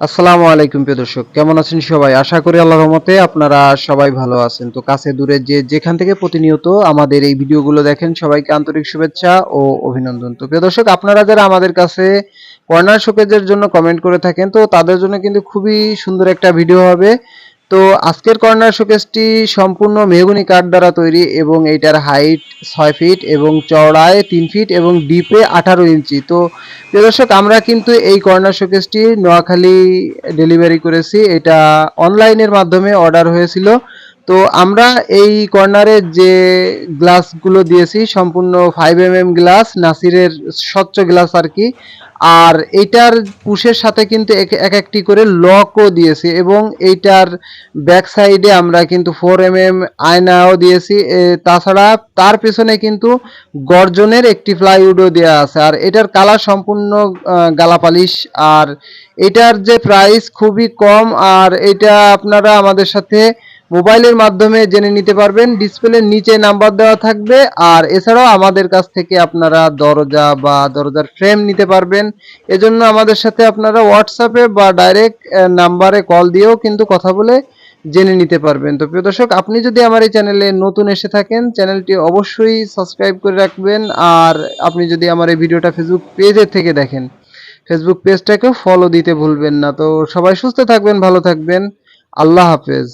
আসসালামু আলাইকুম প্রিয় দর্শক, কেমন আছেন সবাই? আশা করি আল্লাহর রহমতে আপনারা সবাই ভালো আছেন। তো কাছে দূরে যে যেখান থেকে প্রতিনিয়ত আমাদের এই ভিডিওগুলো দেখেন সবাইকে আন্তরিক শুভেচ্ছা ও অভিনন্দন। তো প্রিয় দর্শক, আপনারা যারা আমাদের কাছে কর্নার শোকেজের জন্য কমেন্ট করে থাকেন, তো তাদের জন্য কিন্তু খুবই সুন্দর একটা ভিডিও হবে। তো আজকের কর্নার শোকেসটি সম্পূর্ণ মেহগনি কাঠ দ্বারা তৈরি এবং এইটার হাইট 6 ফিট এবং চওড়ায় 3 ফিট এবং ডিপে 18 ইঞ্চি। তো প্রিয় দর্শক, আমরা কিন্তু এই কর্নার শোকেসটি নোয়াখালী ডেলিভারি করেছি। এটা অনলাইনের মাধ্যমে অর্ডার হয়েছিল। তো আমরা এই কর্নারে যে গ্লাসগুলো দিয়েছি সম্পূর্ণ 5 গ্লাস, নাসিরের স্বচ্ছ গ্লাস আর কি। আর এইটার পুশের সাথে কিন্তু এক একটি করে লকও দিয়েছি এবং এইটার ব্যাক সাইডে আমরা কিন্তু 4 আয়নাও দিয়েছি। তাছাড়া তার পেছনে কিন্তু গর্জনের একটি প্লাইউডও দেওয়া আছে। আর এটার কালার সম্পূর্ণ গালা পালিশ। আর এটার যে প্রাইস খুবই কম। আর এটা আপনারা আমাদের সাথে মোবাইলের মাধ্যমে জেনে নিতে পারবেন। ডিসপ্লের নিচে নাম্বার দেওয়া থাকবে। আর এছাড়াও আমাদের কাছ থেকে আপনারা দরজা বা দরজার ফ্রেম নিতে পারবেন। এজন্য আমাদের সাথে আপনারা হোয়াটসঅ্যাপে বা ডাইরেক্ট নাম্বারে কল দিয়েও কিন্তু কথা বলে জেনে নিতে পারবেন। তো প্রিয় দর্শক, আপনি যদি আমার এই চ্যানেলে নতুন এসে থাকেন, চ্যানেলটি অবশ্যই সাবস্ক্রাইব করে রাখবেন। আর আপনি যদি আমার এই ভিডিওটা ফেসবুক পেজের থেকে দেখেন, ফেসবুক পেজটাকেও ফলো দিতে ভুলবেন না। তো সবাই সুস্থ থাকবেন, ভালো থাকবেন। আল্লাহ হাফেজ।